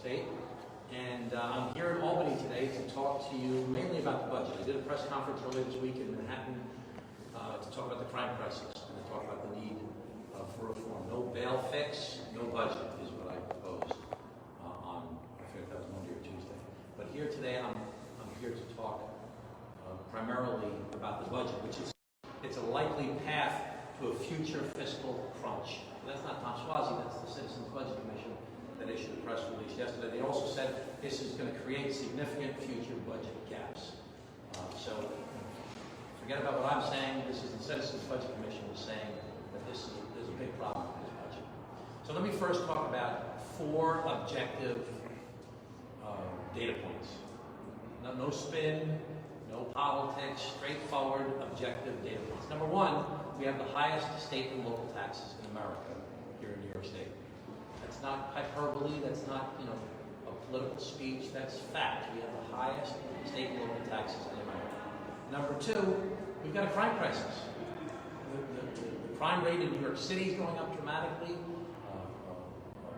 State. And I'm here in Albany today to talk to you mainly about the budget. I did a press conference earlier this week in Manhattan to talk about the crime crisis and to talk about the need for reform. No bail fix, no budget is what I proposed on, I forget if that was Monday or Tuesday. But here today, I'm here to talk primarily about the budget, which is it's a likely path to a future fiscal crunch. That's not Tom Suozzi, that's the Citizens Budget Commission that issued a press release yesterday. They also said this is going to create significant future budget gaps. So forget about what I'm saying. This is the Citizens Budget Commission is saying that there's a big problem with this budget. So let me first talk about four objective data points. No spin, no politics, straightforward, objective data points. Number one, we have the highest state and local taxes in America here in New York State. That's not hyperbole, that's not, a political speech, that's fact. We have the highest state and local taxes in America. Number two, we've got a crime crisis. The crime rate in New York City is going up dramatically.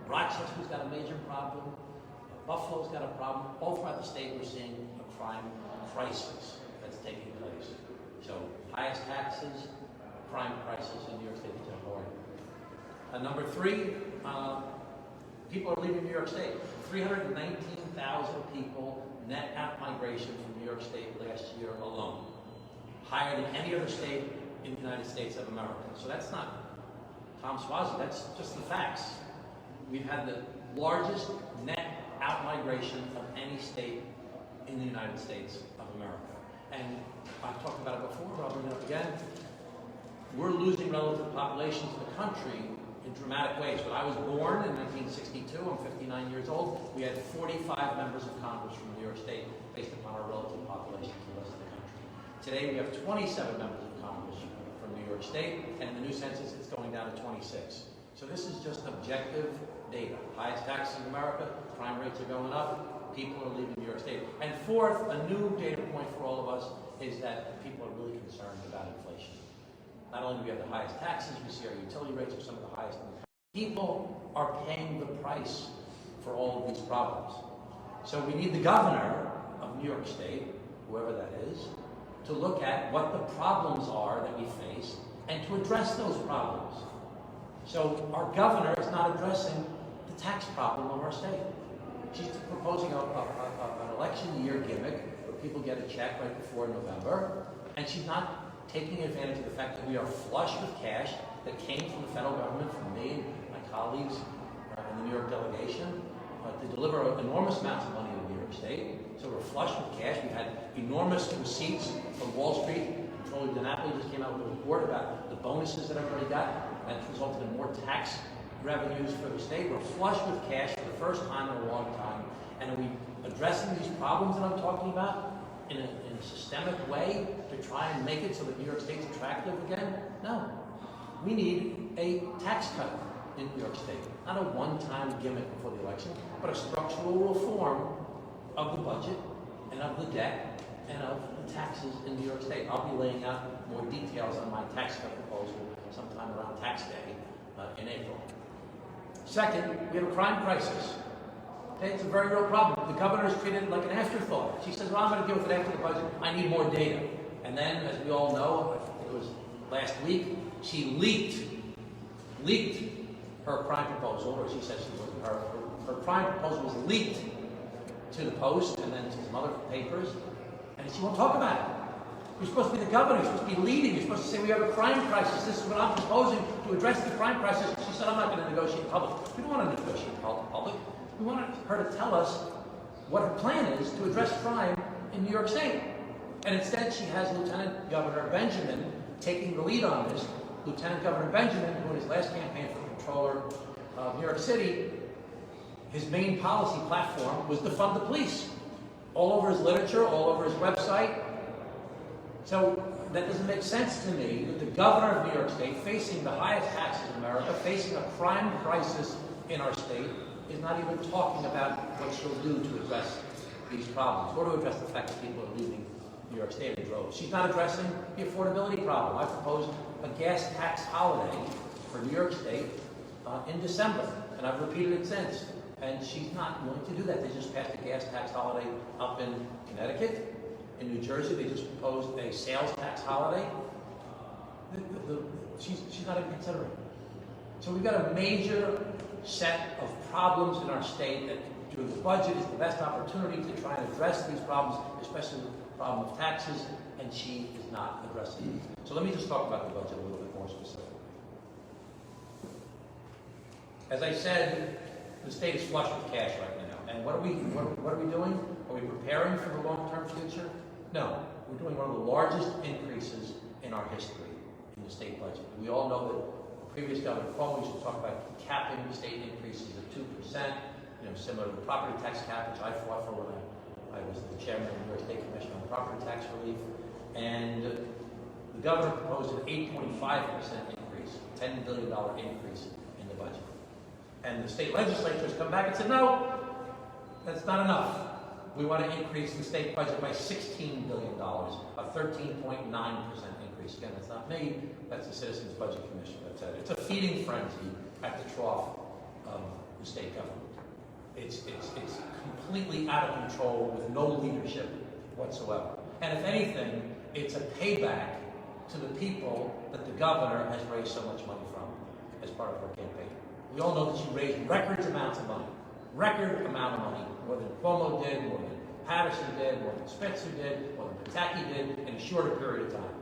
Rochester's got a major problem. Buffalo's got a problem. All throughout the state, we're seeing a crime crisis that's taking place. So, highest taxes, crime crisis in New York State is important. Number three, people are leaving New York State. 319,000 people net out migration from New York State last year alone. Higher than any other state in the United States of America. So that's not Tom Suozzi, that's just the facts. We've had the largest net out migration of any state in the United States of America. And I've talked about it before, but I'll bring it up again. We're losing relative population to the country in dramatic ways. When I was born in 1962, I'm 59 years old, we had 45 members of Congress from New York State based upon our relative population to the rest of the country. Today we have 27 members of Congress from New York State, and in the new census it's going down to 26. So this is just objective data. Highest taxes in America, crime rates are going up, people are leaving New York State. And fourth, a new data point for all of us is that people are really concerned about inflation. Not only do we have the highest taxes, we see our utility rates are some of the highest in the country. People are paying the price for all of these problems. So we need the governor of New York State, whoever that is, to look at what the problems are that we face and to address those problems. So our governor is not addressing the tax problem of our state. She's proposing an election year gimmick where people get a check right before November, and she's not taking advantage of the fact that we are flush with cash that came from the federal government, from me and my colleagues in the New York delegation, to deliver enormous amounts of money to New York State. So we're flush with cash. We've had enormous receipts from Wall Street. Controller DiNapoli just came out with a report about the bonuses that everybody got. That's resulted in more tax revenues for the state. We're flush with cash for the first time in a long time. And are we addressing these problems that I'm talking about in a systemic way to try and make it so that New York State's attractive again? No. We need a tax cut in New York State. Not a one-time gimmick before the election, but a structural reform of the budget and of the debt and of the taxes in New York State. I'll be laying out more details on my tax cut proposal sometime around tax day in April. Second, we have a crime crisis. Okay, it's a very real problem. The governor is treated like an afterthought. She says, well, I'm going to deal with it after the budget. I need more data. And then, as we all know, I think it was last week, she leaked her crime proposal, or she says she wasn't her crime proposal was leaked to the Post and then to some other papers, and she won't talk about it. You're supposed to be the governor, you're supposed to be leading, you're supposed to say we have a crime crisis, this is what I'm proposing to address the crime crisis. She said, I'm not going to negotiate in public. We don't want to negotiate in public. We want her to tell us what her plan is to address crime in New York State. And instead, she has Lieutenant Governor Benjamin taking the lead on this. Lieutenant Governor Benjamin, who in his last campaign for controller of New York City, his main policy platform was defund the police. All over his literature, all over his website. So that doesn't make sense to me that the governor of New York State, facing the highest taxes in America, facing a crime crisis in our state, is not even talking about what she'll do to address these problems, or to address the fact that people are leaving New York State in droves. She's not addressing the affordability problem. I proposed a gas tax holiday for New York State in December, and I've repeated it since. And she's not willing to do that. They just passed a gas tax holiday up in Connecticut. In New Jersey, they just proposed a sales tax holiday. She's not even considering it. So we've got a major set of problems in our state that through the budget is the best opportunity to try and address these problems, especially the problem of taxes, and she is not addressing it. So let me just talk about the budget a little bit more specifically. As I said, the state is flush with cash right now. And what are we doing? Are we preparing for the long-term future? No. We're doing one of the largest increases in our history in the state budget. We all know that the previous Governor Cuomo used to talk about capping state increases at 2%, similar to the property tax cap, which I fought for when I was the chairman of the New York State Commission on Property Tax Relief. And the governor proposed an 8.5% increase, $10 billion increase in the budget. And the state legislature has come back and said, no, that's not enough. We want to increase the state budget by $16 billion, a 13.9% increase. Again, that's not me, that's the Citizens Budget Commission that said it. It's a feeding frenzy at the trough of the state government. It's completely out of control with no leadership whatsoever. And if anything, it's a payback to the people that the governor has raised so much money from as part of her campaign. We all know that she raised record amounts of money, more than Cuomo did, more than Patterson did, more than Spitzer did, more than Pataki did in a shorter period of time.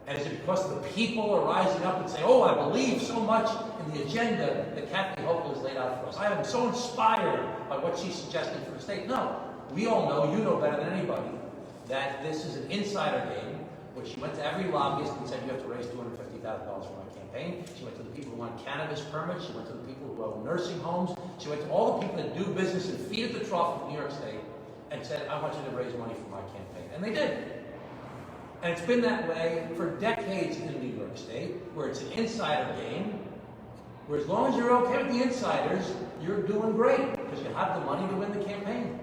And is it because the people are rising up and saying, oh, I believe so much in the agenda that Kathy Hochul has laid out for us. I am so inspired by what she's suggesting for the state. No, we all know, you know better than anybody, that this is an insider game where she went to every lobbyist and said, you have to raise $250,000 for my campaign. She went to the people who want cannabis permits. She went to the people who own nursing homes. She went to all the people that do business and feed at the trough of New York State and said, I want you to raise money for my campaign. And they did. And it's been that way for decades in New York State, where it's an insider game, where as long as you're okay with the insiders, you're doing great, because you have the money to win the campaign.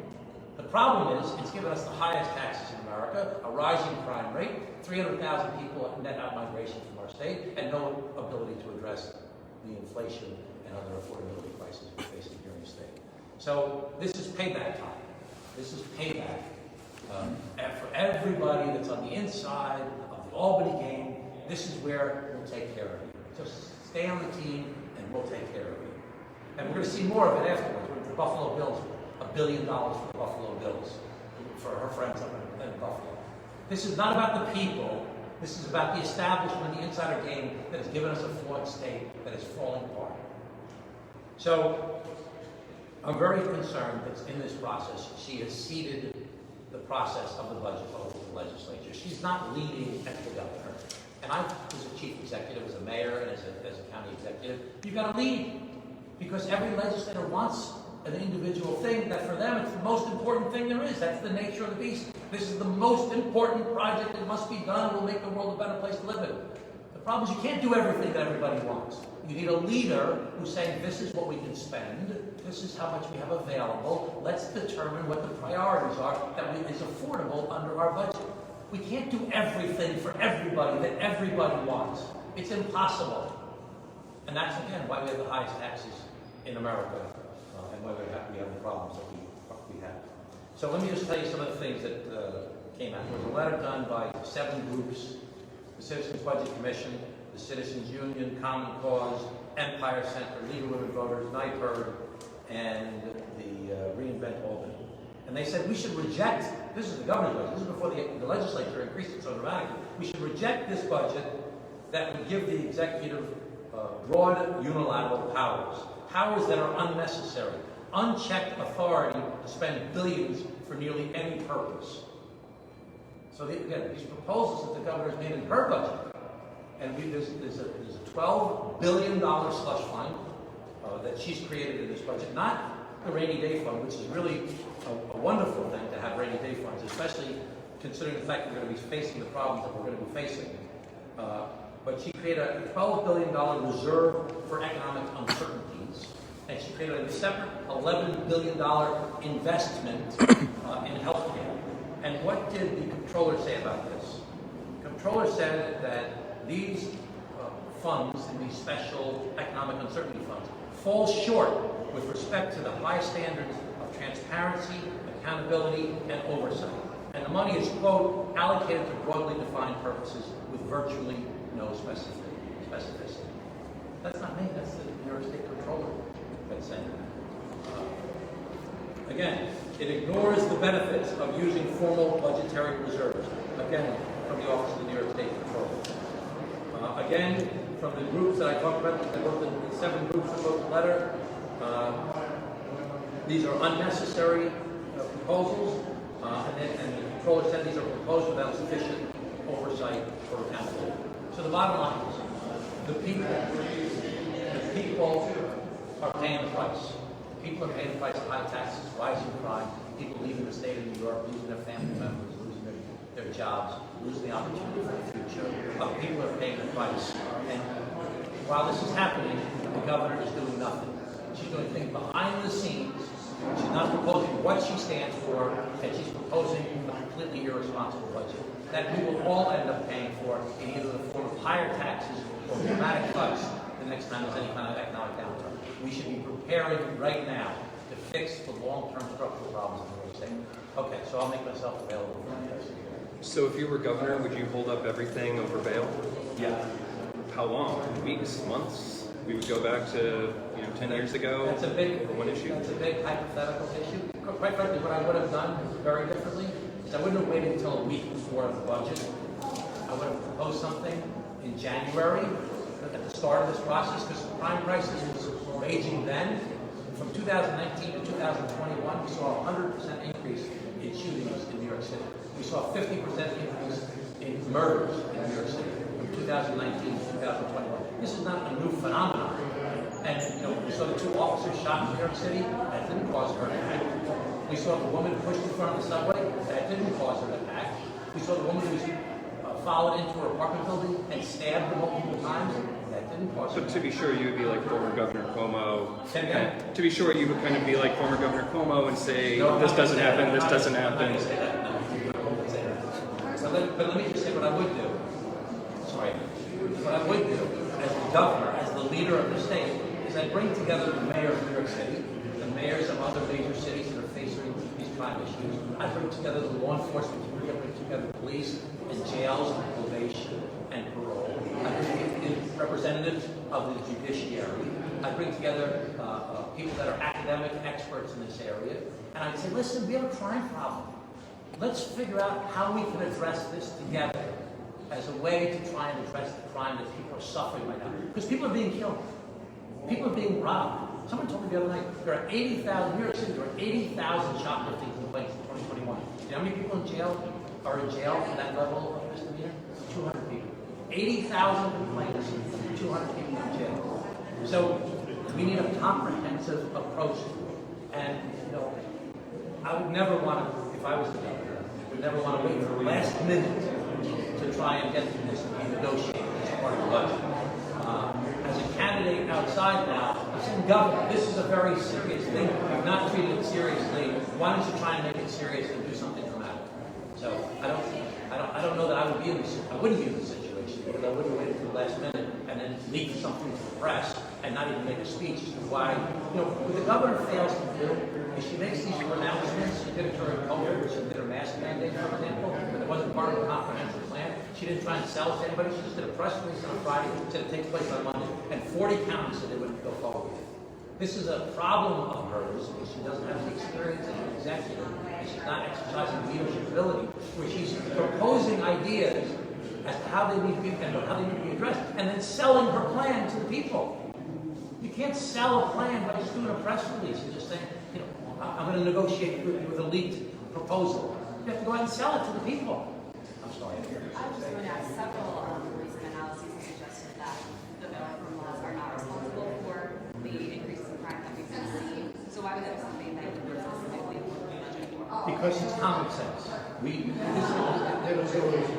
The problem is, it's given us the highest taxes in America, a rising crime rate, 300,000 people net out migration from our state, and no ability to address the inflation and other affordability crises we're facing here in the state. So this is payback time. This is payback. For everybody that's on the inside of the Albany game, this is where we'll take care of you. Just stay on the team and we'll take care of you. And we're going to see more of it afterwards. The Buffalo Bills, $1 billion for the Buffalo Bills, for her friends up in Buffalo. This is not about the people. This is about the establishment, the insider game that has given us a flawed state that is falling apart. So I'm very concerned that in this process, she has ceded the process of the budget over to the legislature. She's not leading as the governor. And I was a chief executive, as a mayor, and as a county executive. You've got to lead, because every legislator wants an individual thing that for them it's the most important thing there is. That's the nature of the beast. This is the most important project that must be done and will make the world a better place to live in. The problem is you can't do everything that everybody wants. You need a leader who's saying, this is what we can spend, this is how much we have available, let's determine what the priorities are that is affordable under our budget. We can't do everything for everybody that everybody wants. It's impossible. And that's, again, why we have the highest taxes in America, and why we have the problems that we have. So let me just tell you some of the things that came out. There was a letter done by 7 groups: the Citizens Budget Commission, the Citizens Union, Common Cause, Empire Center, League of Women Voters, NYPIRG, and the Reinvent Albany. And they said we should reject, this is the governor's budget, this is before the legislature increased it so dramatically, we should reject this budget that would give the executive broad unilateral powers that are unnecessary, unchecked authority to spend billions for nearly any purpose. So again, these proposals that the governor's made in her budget, and there's a $12 billion slush fund that she's created in this budget, not the rainy day fund, which is really a wonderful thing to have rainy day funds, especially considering the fact that we're going to be facing the problems that we're going to be facing. But she created a $12 billion reserve for economic uncertainties, and she created a separate $11 billion investment in healthcare. And what did the comptroller say about this? The comptroller said that these funds, and these special economic uncertainty funds, falls short with respect to the high standards of transparency, accountability, and oversight. And the money is, quote, allocated to broadly defined purposes with virtually no specificity. That's not me, that's the New York State Controller that's saying that. Again, it ignores the benefits of using formal budgetary reserves. Again, from the Office of the New York State Controller. Again, from the groups that I talked about, I wrote the 7 groups that wrote the letter. These are unnecessary proposals, and the controller said these are proposed without sufficient oversight or accountability. So the bottom line is, the people are paying the price. People are paying the price of high taxes, rising crime, people leaving the state of New York, losing their family members, losing their jobs, losing the opportunity for the future. People are paying the price. And while this is happening, the governor is doing nothing. She's doing things behind the scenes. She's not proposing what she stands for, and she's proposing a completely irresponsible budget that we will all end up paying for in either the form of higher taxes or dramatic cuts the next time there's any kind of economic downturn. We should be preparing right now to fix the long-term structural problems in New York State. Okay, so I'll make myself available for investigation. So if you were governor, would you hold up everything over bail? Yeah. How long? Weeks? Months? We would go back to 10 years ago. That's a big one issue. That's a big hypothetical issue. Quite frankly, what I would have done very differently is I wouldn't have waited until a week before the budget. I would have proposed something in January at the start of this process, because the crime crisis was raging then. From 2019 to 2021, we saw a 100% increase in shootings in New York City. We saw a 50% increase in murders in New York City from 2019 to 2021. This is not a new phenomenon. And we saw the 2 officers shot in New York City. That didn't cause her to act. We saw the woman pushed in front of the subway. That didn't cause her to act. We saw the woman who was followed into her apartment building and stabbed multiple times. That didn't cause her to act. To be sure, you would be like former Governor Cuomo. Okay. To be sure, you would kind of be like former Governor Cuomo and say, this doesn't happen, this doesn't happen. But let me just say what I would do. Sorry. What I would do as the governor, as the leader of the state, is I'd bring together the mayor of New York City, the mayors of other major cities that are facing these crime issues. I'd bring together the law enforcement community. I'd bring together police and jails and probation and parole. I'd bring in representatives of the judiciary. I'd bring together people that are academic experts in this area. And I'd say, listen, we have a crime problem. Let's figure out how we can address this together as a way to try and address the crime that people are suffering right now. Because people are being killed. People are being robbed. Someone told me the other night, there are 80,000, New York City, there are 80,000 shoplifting complaints in 2021. Do you know how many people are in jail for that level of misdemeanor? 200 people. 80,000 complaints, 200 people in jail. So we need a comprehensive approach. And, I would never want to, if I was the governor, I would never want to wait for the last minute to try and get this negotiated as part of the budget. As a candidate outside now, I'm saying, Governor, this is a very serious thing. You've not treated it seriously. Why don't you try and make it serious and do something dramatic? So I don't know that I would be in this. I wouldn't be in this situation because I wouldn't wait until the last minute and then leak something to the press and not even make a speech as to why. What the governor fails to do is she makes these pronouncements. She did it during COVID. She did a mask mandate, for example, but it wasn't part of a comprehensive plan. She didn't try and sell it to anybody. She just did a press release on a Friday, said it takes place on Monday, and 40 counties said they wouldn't go forward with it. This is a problem of hers because she doesn't have the experience as an executive, and she's not exercising leadership ability, where she's proposing ideas as to how they need to be and how they need to be addressed, and then selling her plan to the people. You can't sell a plan by just doing a press release and just saying, I'm going to negotiate with a leaked proposal. You have to go out and sell it to the people. I'm sorry. I was just going to ask, several recent analyses have suggested that the bail reform laws are not responsible for the increases in crime that we've been seeing. So why would that be something that you would specifically hold the budget for? Because it's common sense.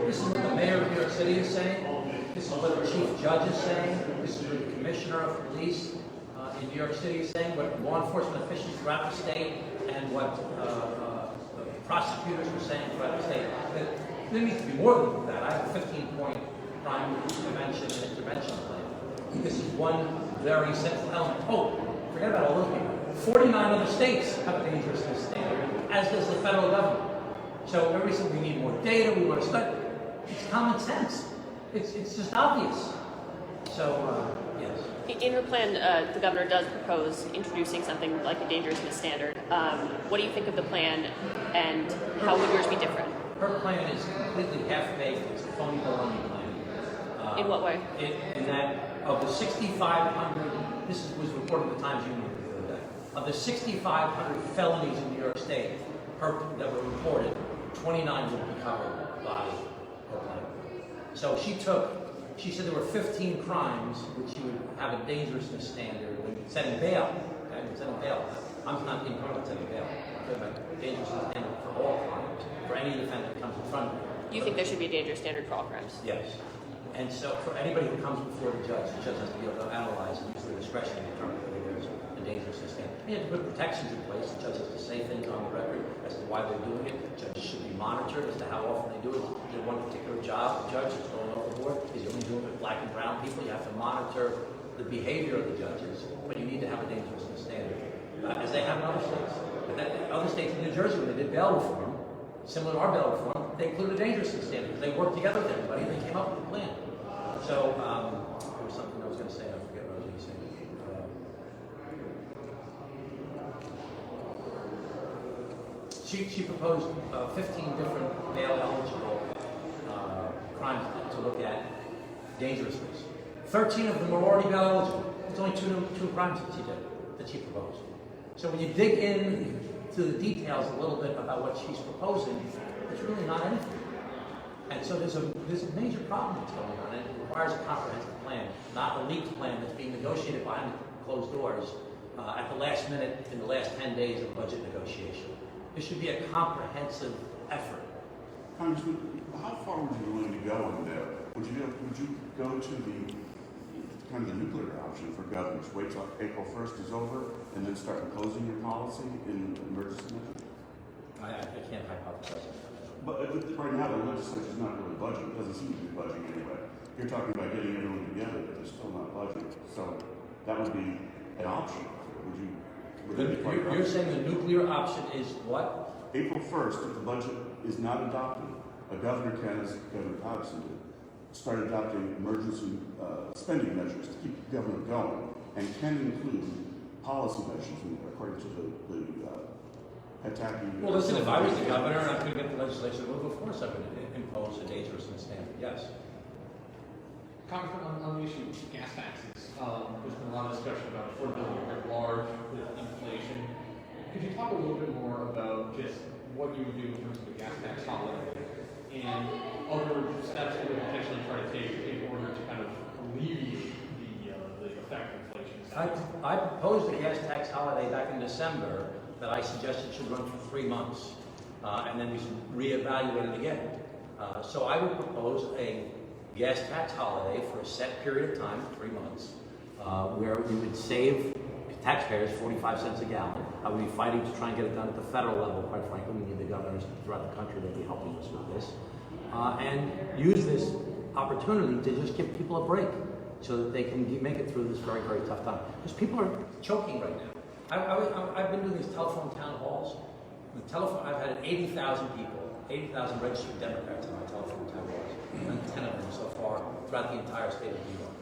This is what the mayor of New York City is saying. This is what the chief judge is saying. This is what the commissioner of police in New York City is saying. What law enforcement officials throughout the state and what prosecutors are saying throughout the state. There needs to be more than that. I have a 15-point crime prevention and intervention plan. This is one very central element. Oh, Forget about all those people. 49 other states have a dangerousness standard, as does the federal government. So everybody said we need more data, we want to study. It's common sense. It's just obvious. So, yes. In her plan, the governor does propose introducing something like a dangerousness standard. What do you think of the plan, and how would yours be different? Her plan is completely half-baked. It's a phony baloney plan. In what way? In that of the 6,500, was reported in the Times Union the other day. Of the 6,500 felonies in New York State that were reported, 29 would be covered by her plan. So she said there were 15 crimes which you would have a dangerousness standard when setting bail. Okay? Setting bail. I'm not being part of setting bail. I'm talking about dangerousness standard for all crimes, for any defendant that comes in front of you. You think there should be a dangerous standard for all crimes? Yes. And so for anybody who comes before the judge has to be able to analyze and use their discretion to determine whether there's a dangerousness standard. You have to put protections in place. The judge has to say things on the record as to why they're doing it. Judges should be monitored as to how often they do it. Is there one particular job the judge is going overboard? Is he only doing it with black and brown people? You have to monitor the behavior of the judges, but you need to have a dangerousness standard, as they have in other states. Other states in New Jersey, when they did bail reform, similar to our bail reform, they included a dangerousness standard because they worked together with everybody and they came up with a plan. So, there was something I was going to say, I forget what I was going to say. She proposed 15 different bail-eligible crimes to look at dangerousness. 13 of them are already bail-eligible. It's only two crimes that she proposed. So when you dig in to the details a little bit about what she's proposing, it's really not anything. And so there's a major problem that's going on, and it requires a comprehensive plan, not a leaked plan that's being negotiated behind closed doors at the last minute in the last 10 days of budget negotiation. There should be a comprehensive effort. Congressman, how far would you be willing to go in there? Would you go to the kind of the nuclear option for governors? Wait till April 1st is over and then start imposing your policy in emergency measures? I can't hypothesize. But right now, the legislature is not really budging. It doesn't seem to be budging anyway. You're talking about getting everyone together, but they're still not budging. So that would be an option. You're saying the nuclear option is what? April 1st, if the budget is not adopted, a governor can, as Governor Patterson did, start adopting emergency spending measures to keep the government going, and can include policy measures according to the attacking. Well, listen, if I was the governor and I could get the legislature to move, of course I would impose a dangerousness standard. Yes. Congressman, on the issue of gas taxes, there's been a lot of discussion about affordability at large with inflation. Could you talk a little bit more about just what you would do in terms of the gas tax holiday and other steps you would potentially try to take in order to kind of alleviate the effect of inflation? I proposed a gas tax holiday back in December that I suggested should run for 3 months, and then we should reevaluate it again. So I would propose a gas tax holiday for a set period of time, 3 months, where we would save taxpayers 45 cents a gallon. I would be fighting to try and get it done at the federal level, quite frankly. We need the governors throughout the country to be helping us with this. And use this opportunity to just give people a break so that they can make it through this very, very tough time. Because people are choking right now. I've been doing these telephone town halls. I've had 80,000 people, 80,000 registered Democrats on my telephone town halls. 10 of them so far throughout the entire state of New York.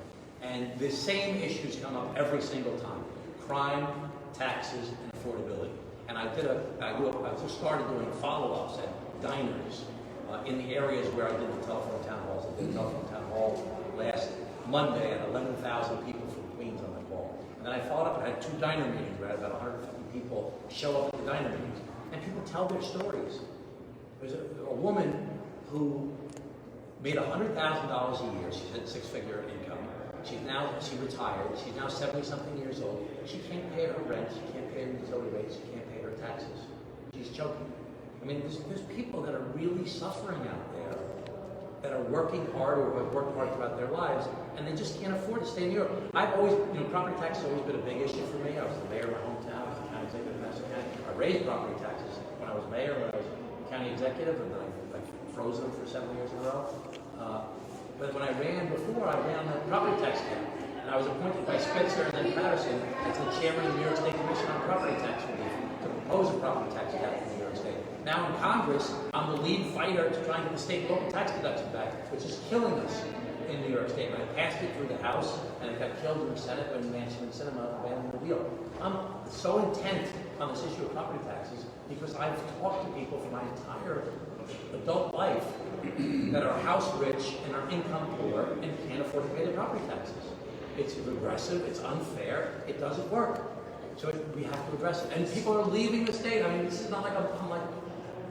And the same issues come up every single time: crime, taxes, and affordability. And I just started doing follow-ups at diners in the areas where I did the telephone town halls. I did the telephone town hall last Monday at 11,000 people from Queens on the call. And then I followed up and had 2 diner meetings where I had about 150 people show up at the diner meetings. And people tell their stories. There's a woman who made $100,000 a year. She had 6-figure income. She retired. She's now 70-something years old. She can't pay her rent. She can't pay her utility rates. She can't pay her taxes. She's choking. I mean, there's people that are really suffering out there that are working hard or have worked hard throughout their lives, and they just can't afford to stay in New York. I've always, property tax has always been a big issue for me. I was the mayor of my hometown. I was the county executive of Madison County. I raised property taxes when I was mayor, when I was county executive, and then I froze them for 7 years in a row. But when I ran before, I ran the property tax cap. And I was appointed by Spitzer and then Patterson as the chairman of the New York State Commission on Property Tax Relief to propose a property tax cap in New York State. Now in Congress, I'm the lead fighter to try and get the state local tax deduction back, which is killing us in New York State. And I passed it through the House, and it got killed in the Senate when Manchin and Sinema abandoned the deal. I'm so intent on this issue of property taxes because I've talked to people for my entire adult life that are house rich and are income poor and can't afford to pay their property taxes. It's regressive, it's unfair, it doesn't work. So we have to address it. And people are leaving the state. I mean, this is not like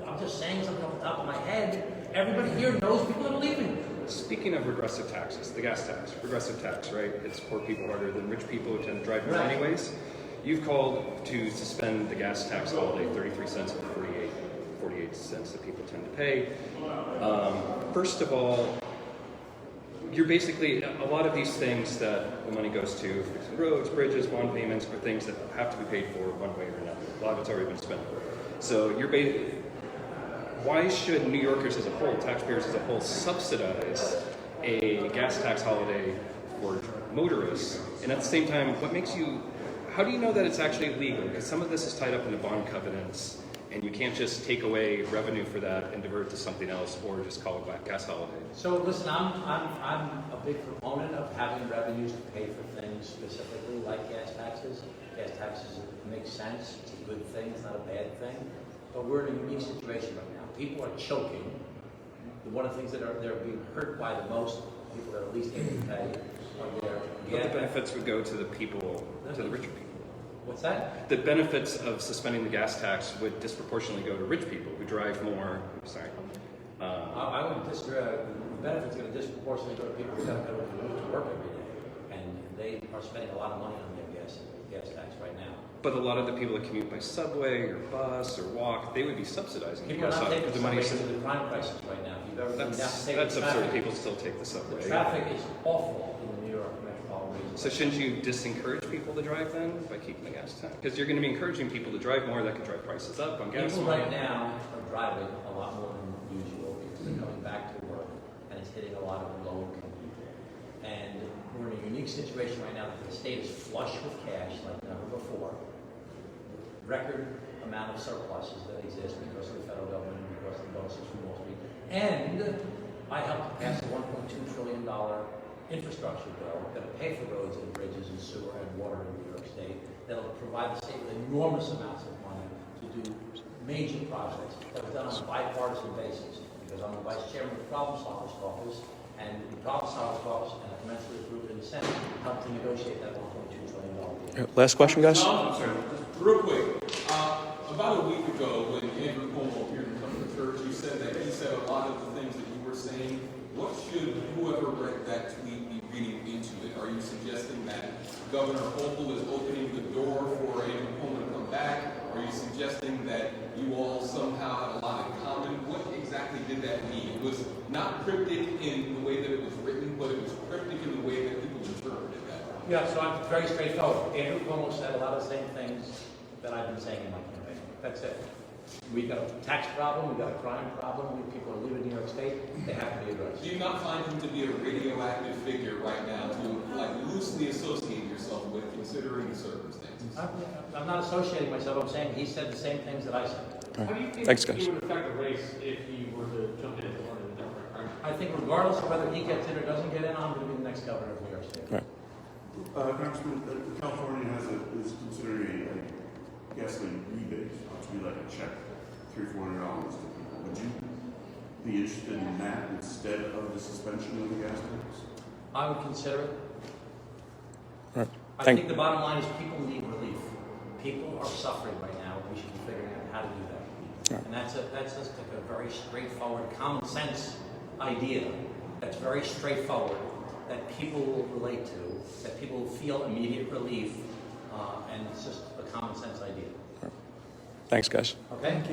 I'm just saying something off the top of my head. Everybody here knows people are leaving. Speaking of regressive taxes, the gas tax, regressive tax, right? It's poor people harder than rich people who tend to drive more anyways. You've called to suspend the gas tax holiday, 33 cents of the 48 cents that people tend to pay. First of all, you're basically, a lot of these things that the money goes to, fixing roads, bridges, bond payments, are things that have to be paid for one way or another. A lot of it's already been spent. So why should New Yorkers as a whole, taxpayers as a whole, subsidize a gas tax holiday for motorists? And at the same time, how do you know that it's actually legal? Because some of this is tied up into bond covenants, and you can't just take away revenue for that and divert it to something else, or just call it a gas holiday. So listen, I'm a big proponent of having revenues to pay for things specifically like gas taxes. Gas taxes make sense. It's a good thing. It's not a bad thing. But we're in a unique situation right now. People are choking. One of the things that they're being hurt by the most, people that are least able to pay, are their But the benefits would go to the people, to the richer people. What's that? The benefits of suspending the gas tax would disproportionately go to rich people who drive more. Sorry. I would disagree. The benefits are going to disproportionately go to people who have to go to work every day, and they are spending a lot of money on their gas tax right now. But a lot of the people that commute by subway or bus or walk, they would be subsidizing the People are gas not taking tax. the money to the crime crisis right now. If you've ever been down That's absurd. People still take the subway. The traffic is awful in the New York metropolitan region. So shouldn't you disencourage people to drive then by keeping the gas tax? Because you're going to be encouraging people to drive more. That could drive prices up on gas. People right now are driving a lot more than usual because they're coming back to work, and it's hitting a lot of low-income people. And we're in a unique situation right now that the state is flush with cash like never before. Record amount of surpluses that exist because of the federal government and because of the bonuses from Wall Street. And I helped pass a $1.2 trillion infrastructure bill that'll pay for roads and bridges and sewer and water in New York State, that'll provide the state with enormous amounts of money to do major projects that was done on a bipartisan basis, because I'm the vice chairman of the Problem Solvers Caucus, and the Problem Solvers Caucus and a commensurate group in the Senate helped to negotiate that $1.2 trillion deal. Last question, guys. I'm sorry, just real quick. About a week ago, when Andrew Cuomo appeared in front of the church, you said that he said a lot of the things that you were saying. What should whoever read that tweet be reading into it? Are you suggesting that Governor Hochul is opening the door for Andrew Cuomo to come back? Are you suggesting that you all somehow have a lot in common? What exactly did that mean? It was not cryptic in the way that it was written, but it was cryptic in the way that people interpreted that. Yeah, so I'm very straightforward. Andrew Cuomo said a lot of the same things that I've been saying in my campaign. That's it. We've got a tax problem, we've got a crime problem, people are leaving New York State, they have to be addressed. Do you not find him to be a radioactive figure right now to like loosely associate yourself with, considering the circumstances? I'm not associating myself, I'm saying he said the same things that I said. How do you think Thanks, guys. he would affect the race if he were to jump in as one of the Democratic primary? I think regardless of whether he gets in or doesn't get in, I'm going to be the next governor of New York State. Right. Congressman, California is considering a gasoline rebate to be like a check, $300-400 to people. Would you be interested in that instead of the suspension of the gas tax? I would consider it. Right. I think the bottom line is people need relief. People are suffering right now. We should be figuring out how to do that. Right. And that's just like a very straightforward, common sense idea that's very straightforward, that people will relate to, that people will feel immediate relief, and it's just a common sense idea. Thanks, guys. Okay?